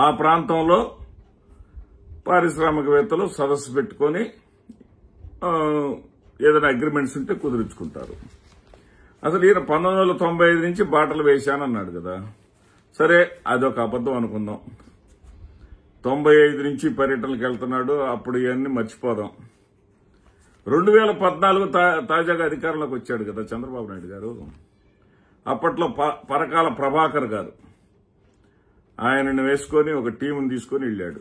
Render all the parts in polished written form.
ఆ ప్రాంతంలో పారిశ్రామికవేత్తలు సదస్సు పెట్టుకొని ఏదైనా అగ్రిమెంట్స్ ఉంటే కుదుర్చుకుంటారు. అసలు ఈయన 1995 నుంచి బాటలు వేశానన్నాడు కదా. సరే, అదొక అబద్దం అనుకుందాం. 95 నుంచి పర్యటనకు వెళ్తున్నాడు. అప్పుడు ఇవన్నీ మర్చిపోదాం. 2014 తాజాగా అధికారంలోకి వచ్చాడు కదా చంద్రబాబు నాయుడు గారు. అప్పట్లో పరకాల ప్రభాకర్ గారు ఆయనను వేసుకొని ఒక టీంను తీసుకొని వెళ్ళాడు.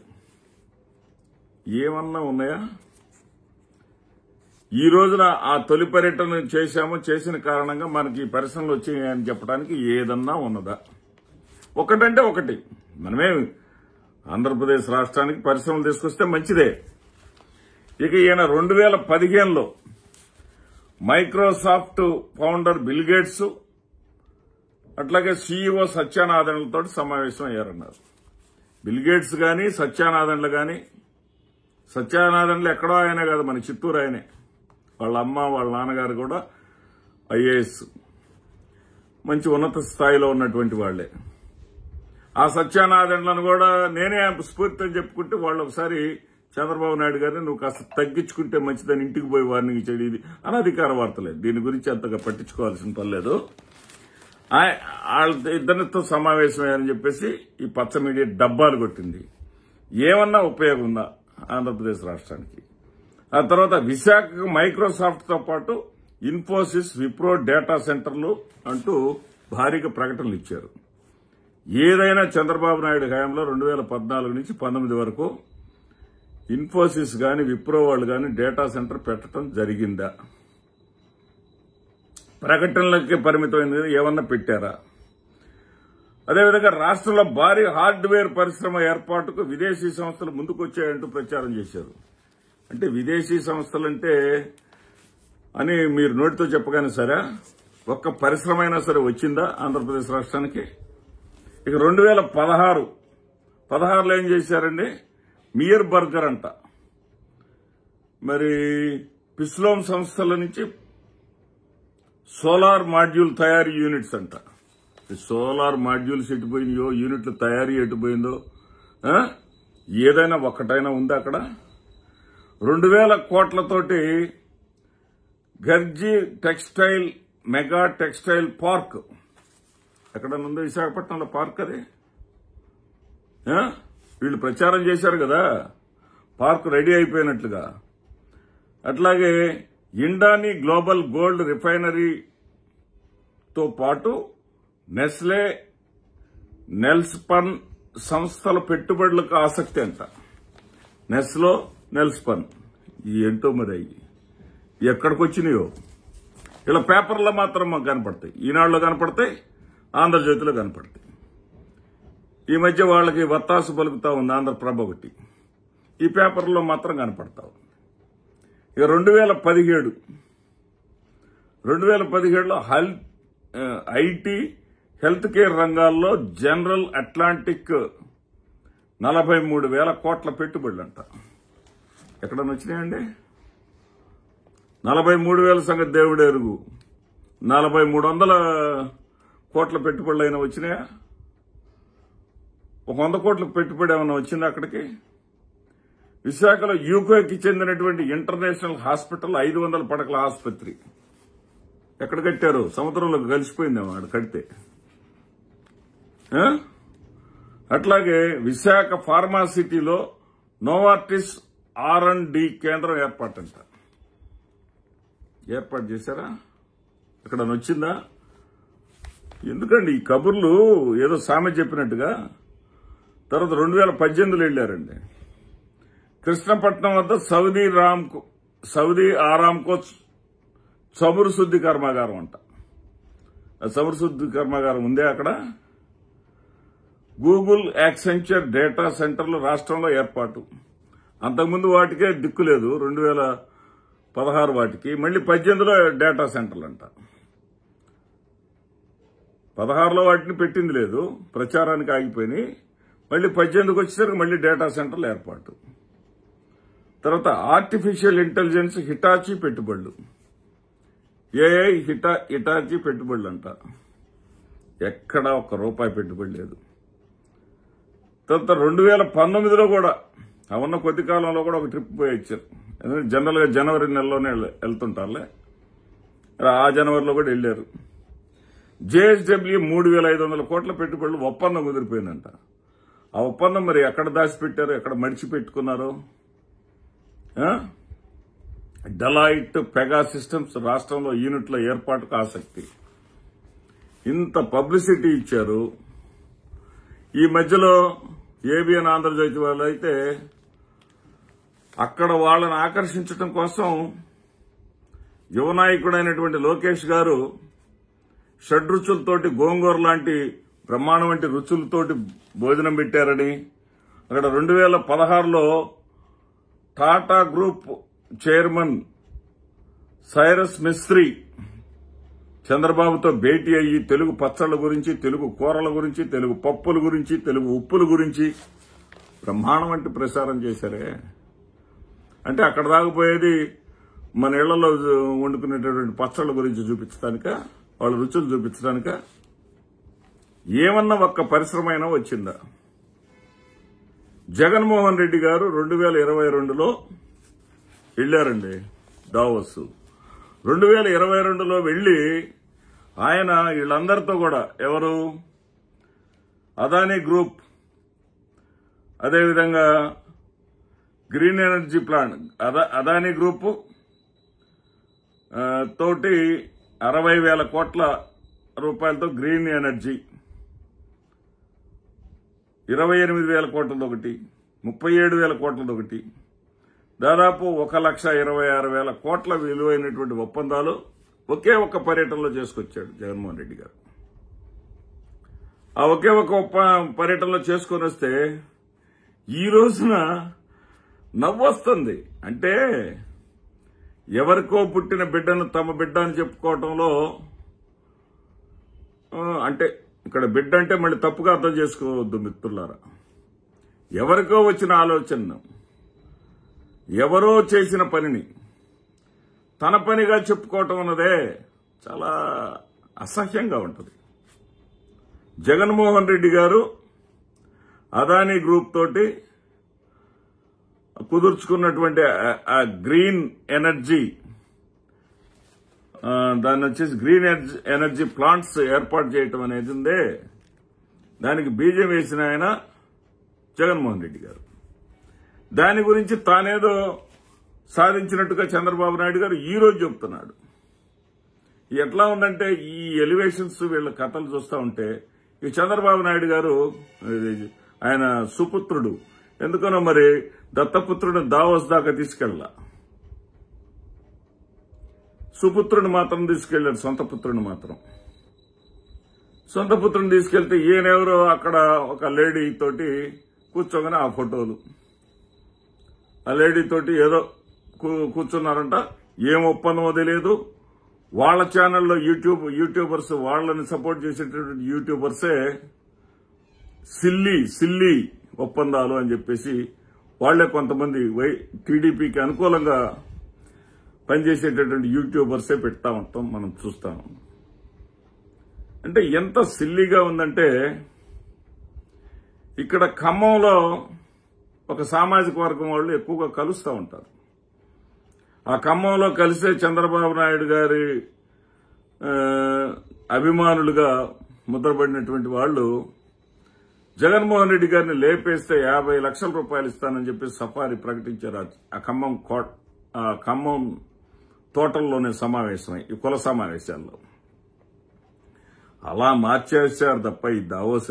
ఏమన్నా ఉన్నాయా? ఈ రోజున ఆ తొలి పర్యటన చేసిన కారణంగా మనకి పరిశ్రమలు వచ్చాయని చెప్పడానికి ఏదన్నా ఉన్నదా? ఒకటంటే ఒకటి. మనమే ఆంధ్రప్రదేశ్ రాష్ట్రానికి పరిశ్రమలు తీసుకొస్తే మంచిదే. ఇక ఈయన 2015లో మైక్రోసాఫ్ట్ ఫౌండర్ బిల్ గేట్స్ అట్లాగే సీఈఓ సత్యానారాయణలతో సమావేశం అయ్యారన్నారు. బిల్ గేట్స్ గాని సత్యానారాయణలు గాని, సత్యానారాయణలు ఎక్కడో ఆయనే కాదు, మన చిత్తూరు ఆయనే. వాళ్ళ అమ్మ వాళ్ళ నాన్నగారు కూడా ఐఏఎస్, మంచి ఉన్నత స్థాయిలో ఉన్నటువంటి వాళ్లే. ఆ సత్యానారాయణలను కూడా నేనే స్ఫూర్తి అని చెప్పుకుంటే వాళ్ళు ఒకసారి చంద్రబాబు నాయుడు గారిని నువ్వు కాస్త తగ్గించుకుంటే మంచిదని ఇంటికి పోయి వార్నింగ్ ఇచ్చాడు. ఇది అనధికార వార్తలే, దీని గురించి అంతగా పట్టించుకోవాల్సిన పని లేదు. వాళ్ళ ఇద్దరితో సమావేశమయ్యారని చెప్పేసి ఈ పచ్చ మీడియా డబ్బాలు కొట్టింది. ఏమన్నా ఉపయోగం ఉందా ఆంధ్రప్రదేశ్ రాష్ట్రానికి? ఆ తర్వాత విశాఖకు మైక్రోసాఫ్ట్ తో పాటు ఇన్ఫోసిస్, విప్రో డేటా సెంటర్లు అంటూ భారీగా ప్రకటనలు ఇచ్చారు. ఏదైనా చంద్రబాబు నాయుడు హయాంలో 2014 నుంచి 19 వరకు ఇన్ఫోసిస్ గాని విప్రో వాళ్ళు గాని డేటా సెంటర్ పెట్టడం జరిగిందా? ప్రకటనలకే పరిమితమైంది, ఏమన్నా పెట్టారా? అదేవిధంగా రాష్ట్రంలో భారీ హార్డ్వేర్ పరిశ్రమ ఏర్పాటుకు విదేశీ సంస్థలు ముందుకొచ్చాయంటూ ప్రచారం చేశారు. అంటే విదేశీ సంస్థలంటే అని మీరు నోటితో చెప్పగానే సరే, ఒక్క పరిశ్రమ అయినా సరే వచ్చిందా ఆంధ్రప్రదేశ్ రాష్ట్రానికి? ఇక 2016లో ఏం చేశారండి? మియర్ బర్గర్ అంట, మరి పిస్లోమ్ సంస్థల నుంచి సోలార్ మాడ్యూల్ తయారీ యూనిట్స్ అంట. సోలార్ మాడ్యూల్స్ ఎటుపోయినాయో, యూనిట్ల తయారీ ఎటుపోయిందో ఏదైనా ఒక్కటైనా ఉందా అక్కడ? 2000 కోట్లతోటి గర్జీ టెక్స్టైల్ మెగా టెక్స్టైల్ పార్క్ ఎక్కడనుందో విశాఖపట్నంలో పార్క్ అది. వీళ్ళు ప్రచారం చేశారు కదా పార్క్ రెడీ అయిపోయినట్లుగా. అట్లాగే ఇండానీ గ్లోబల్ గోల్డ్ రిఫైనరీతో పాటు నెస్లే, నెల్స్పన్ సంస్థల పెట్టుబడులకు ఆసక్తి అంట. నెస్లో, నెల్స్పన్ ఏంటో మరి అయ్యి ఎక్కడికి వచ్చినాయో. ఇలా పేపర్లో మాత్రం మాకు కనపడతాయి, ఈనాడులో కనపడతాయి, ఆంధ్రజ్యోతిలో కనపడతాయి. ఈ మధ్య వాళ్ళకి వత్తాసు పలుకుతా ఉంది ఆంధ్రప్రభ ఒకటి, ఈ పేపర్లో మాత్రం కనపడతా ఉంది. ఇక 2017లో ఐటీ, హెల్త్ కేర్ రంగాల్లో జనరల్ అట్లాంటిక్ 43,000 కోట్ల పెట్టుబడులంట. ఎక్కడన్నా వచ్చినాయండి? 43,000 సంగతి దేవుడు ఎరుగు. 4,300 కోట్ల పెట్టుబడులు అయినా వచ్చినాయా? 100 కోట్ల పెట్టుబడి ఏమైనా వచ్చిందా అక్కడికి? విశాఖలో యూకేకి చెందినటువంటి ఇంటర్నేషనల్ హాస్పిటల్ 500 పడకల ఆసుపత్రి ఎక్కడ కట్టారు? సముద్రంలోకి కలిసిపోయిందేమో ఆడ కడితే. అట్లాగే విశాఖ ఫార్మాసిటీలో నోవార్టిస్ R&D కేంద్రం ఏర్పాటు చేశారా? ఇక్కడ వచ్చిందా? ఎందుకండి ఈ కబుర్లు ఏదో సామెత చెప్పినట్టుగా? తర్వాత 2018లో వెళ్లారండి. కృష్ణపట్నం వద్ద సౌదీ ఆరాంకో చమురు శుద్ధి కర్మాగారం అంట. చమురు శుద్ధి కర్మాగారం ఉందే అక్కడ. గూగుల్, యాక్సెంచర్ డేటా సెంటర్లు రాష్ట్రంలో ఏర్పాటు. అంతకుముందు వాటికే దిక్కు లేదు. 2016 వాటికి, మళ్లీ 18లో డేటా సెంటర్లు అంట. 16లో వాటిని పెట్టింది లేదు, ప్రచారానికి ఆగిపోయినాయి. మళ్లీ 18కి వచ్చేసరికి మళ్లీ డేటా సెంటర్లు ఏర్పాటు. తర్వాత ఆర్టిఫిషియల్ ఇంటెలిజెన్స్ హిటాచీ పెట్టుబడులు, ఏఐ హిటాచీ పెట్టుబడులు అంట. ఎక్కడా ఒక్క రూపాయి పెట్టుబడి లేదు. తర్వాత 2019లో కూడా ఉన్న కొద్ది కాలంలో కూడా ఒక ట్రిప్ పోయి ఇచ్చారు. జనరల్ గా జనవరి నెలలోనే వెళ్తుంటారులే, ఆ జనవరిలో కూడా వెళ్లారు. జేఎస్డబ్ల్యూ 3,500 కోట్ల పెట్టుబడులు ఒప్పందం కుదిరిపోయిందంట. ఆ ఒప్పందం మరి ఎక్కడ దాచిపెట్టారు, ఎక్కడ మడిచిపెట్టుకున్నారు? డెలాయిట్ పెగా సిస్టమ్స్ రాష్ట్రంలో యూనిట్ల ఏర్పాటుకు ఆసక్తి. ఇంత పబ్లిసిటీ ఇచ్చారు. ఈ మధ్యలో ఏబిఎన్ ఆంధ్రజ్యోతి వాళ్ళు అయితే అక్కడ వాళ్ళని ఆకర్షించడం కోసం యువనాయకుడైనటువంటి లోకేష్ గారు షడ్రుచులతోటి గోంగూర లాంటి బ్రహ్మాండం వంటి రుచులతోటి భోజనం పెట్టారని, అక్కడ 2016లో టాటా గ్రూప్ చైర్మన్ సైరస్ మిస్త్రీ చంద్రబాబుతో భేటీ అయ్యి తెలుగు పచ్చళ్ల గురించి, తెలుగు కూరల గురించి, తెలుగు పప్పుల గురించి, తెలుగు ఉప్పుల గురించి బ్రహ్మాండం వంటి ప్రచారం చేశారే. అంటే అక్కడ దాకపోయేది మన ఇళ్లలో వండుకునేటటువంటి పచ్చళ్ల గురించి చూపించడానిక, వాళ్ళ రుచులు చూపించడానిక? ఏమన్నా ఒక్క పరిశ్రమ అయినా వచ్చిందా? జగన్మోహన్ రెడ్డి గారు 2022లో వెళ్లారండి దావోస్. 2022లో వెళ్లి ఆయన వీళ్ళందరితో కూడా, ఎవరు, అదానీ గ్రూప్, అదేవిధంగా green energy plant, Adani group తోటి 60,000 కోట్ల రూపాయలతో గ్రీన్ ఎనర్జీ, 28,000 కోట్లది ఒకటి, 37,000 కోట్లది ఒకటి, దాదాపు 1,26,000 కోట్ల విలువైనటువంటి ఒప్పందాలు ఒకే ఒక్క పర్యటనలో చేసుకొచ్చాడు జగన్మోహన్ రెడ్డి గారు. ఆ ఒకే ఒక పర్యటనలో చేసుకొని వస్తే ఈ రోజున నవ్వొస్తుంది. అంటే ఎవరికో పుట్టిన బిడ్డను తమ బిడ్డ అని చెప్పుకోవటంలో, అంటే ఇక్కడ బిడ్డ అంటే మళ్ళీ తప్పుగా అర్థం చేసుకోవద్దు మిత్రులారా. ఎవరికో వచ్చిన ఆలోచనను, ఎవరో చేసిన పనిని తన పనిగా చెప్పుకోవటం అన్నదే చాలా అసహ్యంగా ఉంటుంది. జగన్మోహన్ రెడ్డి గారు అదానీ గ్రూప్ తోటి కుదుర్చుకున్నటువంటి ఆ గ్రీన్ ఎనర్జీ, దాన్ని వచ్చేసి గ్రీన్ ఎనర్జీ ప్లాంట్స్ ఏర్పాటు చేయటం అనేది ఉందే, దానికి బీజం వేసిన ఆయన జగన్మోహన్ రెడ్డి గారు. దాని గురించి తానేదో సాధించినట్టుగా చంద్రబాబు నాయుడు గారు ఈ రోజు చెప్తున్నాడు. ఎట్లా ఉందంటే ఈ ఎలివేషన్స్, వీళ్ళ కథలు చూస్తూ ఉంటే ఈ చంద్రబాబు నాయుడు గారు ఆయన సుపుత్రుడు, ఎందుకనో మరి దత్తపుత్రుడిని దావోస్ దాకా తీసుకెళ్ళా, సుపుత్రుని మాత్రం తీసుకెళ్లాడు, సొంత పుత్రుని మాత్రం. సొంత పుత్రుని తీసుకెళ్తే ఈయనెవరో అక్కడ ఒక లేడీ తోటి కూర్చోగానే ఆ ఫోటోలు, ఆ లేడీ తోటి ఏదో కూర్చున్నారంట. ఏం ఒప్పందమో తెలియదు. వాళ్ళ ఛానల్లో యూట్యూబర్స్, వాళ్ళని సపోర్ట్ చేసేటటువంటి యూట్యూబర్సే సిల్లీ ఒప్పందాలు అని చెప్పేసి వాళ్లే కొంతమంది టీడీపీకి అనుకూలంగా పనిచేసేటటువంటి యూట్యూబర్సే పెడతా ఉంటాం, మనం చూస్తాం. అంటే ఎంత సిల్లీగా ఉందంటే, ఇక్కడ ఖమ్మంలో ఒక సామాజిక వర్గం వాళ్ళు ఎక్కువగా కలుస్తూ ఉంటారు. ఆ ఖమ్మంలో కలిసే చంద్రబాబు నాయుడు గారి అభిమానులుగా ముద్రపడినటువంటి వాళ్ళు జగన్మోహన్ రెడ్డి గారిని లేపేస్తే 50 లక్షల రూపాయలు ఇస్తానని చెప్పి సఫారీ ప్రకటించారు. ఆ ఖమ్మం తోటల్లోనే సమావేశమై ఈ కుల సమావేశాల్లో అలా మార్చేశారు తప్ప ఈ దావోస్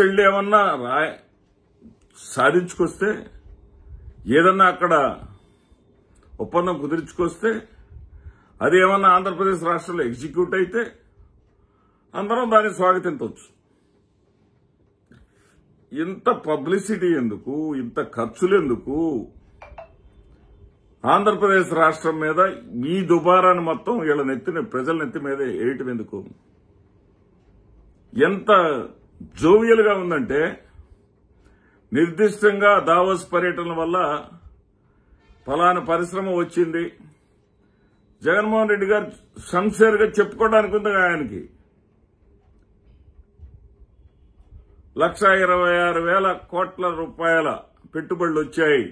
వెళ్లి ఏమన్నా సాధించుకొస్తే, ఏదన్నా అక్కడ ఒప్పందం కుదుర్చుకొస్తే, అది ఏమన్నా ఆంధ్రప్రదేశ్ రాష్ట్రంలో ఎగ్జిక్యూట్ అయితే అందరం దాన్ని స్వాగతించవచ్చు. ఇంత పబ్లిసిటీ ఎందుకు, ఇంత ఖర్చులు ఎందుకు? ఆంధ్రప్రదేశ్ రాష్ట్రం మీద ఈ దుబారాన్ని మొత్తం వీళ్ళ ప్రజల నెత్తి మీద వేయటం ఎందుకు? ఎంత జోవియల్ గా ఉందంటే, నిర్దిష్టంగా దావోస్ పర్యటన వల్ల ఫలానా పరిశ్రమ వచ్చింది, జగన్మోహన్ రెడ్డి గారు షంషేర్గా చెప్పుకోవడానికి ఉంది ఆయనకి. 1,26,000 కోట్ల రూపాయల పెట్టుబడులు వచ్చాయి.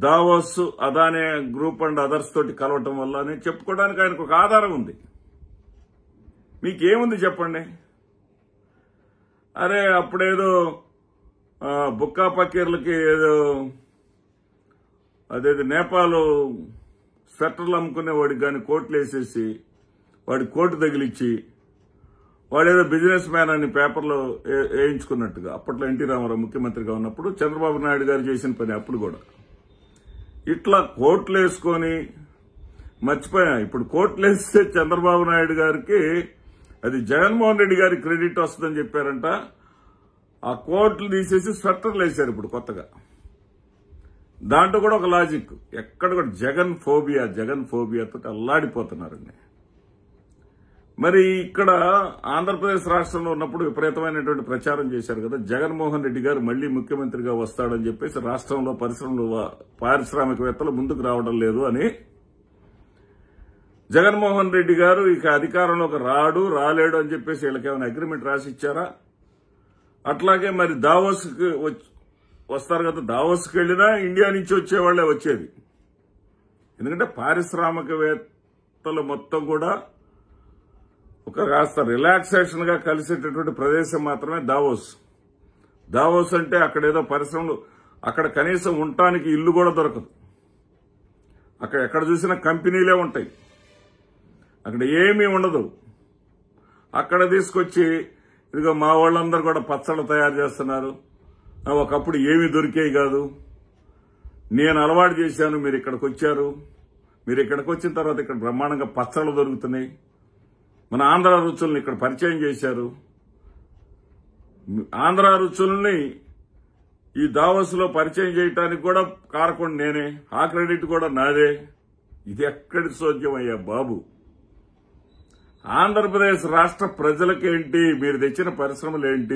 Davos, Adani group and others తోటి కలవటం వల్ల అని చెప్పుకోవడానికి ఆయనకు ఒక ఆధారం ఉంది. మీకేముంది చెప్పండి? అరే అప్పుడేదో బుక్కా పకీర్లకి ఏదో అదేది నేపాల్ స్వెటర్లు అమ్ముకునే వాడికి కానీ కోట్లు వేసేసి వాడి కోటు తగిలిచ్చి వాడేదో బిజినెస్ మ్యాన్ అని పేపర్లో వేయించుకున్నట్టుగా అప్పట్లో ఎన్టీ రామారావు ముఖ్యమంత్రిగా ఉన్నప్పుడు చంద్రబాబు నాయుడు గారు చేసిన పని అప్పుడు కూడా ఇట్లా కోట్లు వేసుకొని మర్చిపోయా. ఇప్పుడు కోట్లు వేస్తే చంద్రబాబు నాయుడు గారికి అది జగన్మోహన్ రెడ్డి గారి క్రెడిట్ వస్తుందని చెప్పారంట. ఆ కోట్లు తీసేసి స్వెటర్లు వేశారు ఇప్పుడు కొత్తగా. దాంట్లో కూడా ఒక లాజిక్. ఎక్కడ కూడా జగన్ ఫోబియాతో అల్లాడిపోతున్నారండి. మరి ఇక్కడ ఆంధ్రప్రదేశ్ రాష్ట్రంలో ఉన్నప్పుడు విపరీతమైనటువంటి ప్రచారం చేశారు కదా, జగన్మోహన్ రెడ్డి గారు మళ్లీ ముఖ్యమంత్రిగా వస్తాడని చెప్పేసి రాష్ట్రంలో పారిశ్రామికవేత్తలు ముందుకు రావడం లేదు అని. జగన్మోహన్ రెడ్డి గారు ఇక అధికారంలోకి రాలేడు అని చెప్పేసి వీళ్ళకేమైనా అగ్రిమెంట్ రాసి ఇచ్చారా? అట్లాగే మరి దావోస్కి వస్తారు కదా, దావోస్కి వెళ్లినా ఇండియా నుంచి వచ్చేవాళ్లే వచ్చేది. ఎందుకంటే పారిశ్రామికవేత్తలు మొత్తం కూడా ఒక కాస్త రిలాక్సేషన్ గా కలిసేటటువంటి ప్రదేశం మాత్రమే దావోస్ అంటే అక్కడేదో పరిశ్రమలు, అక్కడ కనీసం ఉండటానికి ఇల్లు కూడా దొరకదు. అక్కడ ఎక్కడ చూసినా కంపెనీలే ఉంటాయి, అక్కడ ఏమీ ఉండదు. అక్కడ తీసుకొచ్చి ఇదిగో మా వాళ్ళందరూ కూడా పచ్చళ్ళు తయారు చేస్తున్నారు. ఒకప్పుడు ఏమీ దొరికేవి కాదు, నేను అలవాటు చేశాను, మీరు ఇక్కడికి వచ్చారు, మీరు ఇక్కడికి వచ్చిన తర్వాత ఇక్కడ బ్రహ్మాండంగా పచ్చళ్ళు దొరుకుతున్నాయి, మన ఆంధ్ర రుచుల్ని ఇక్కడ పరిచయం చేశారు. ఆంధ్ర రుచుల్ని ఈ దావోస్ లో పరిచయం చేయడానికి కూడా కారకుండా నేనే, ఆ క్రెడిట్ కూడా నాదే. ఇది ఎక్కడి సోద్యం అయ్యా బాబు? ఆంధ్రప్రదేశ్ రాష్ట్ర ప్రజలకేంటి, మీరు తెచ్చిన పరిశ్రమలేంటి?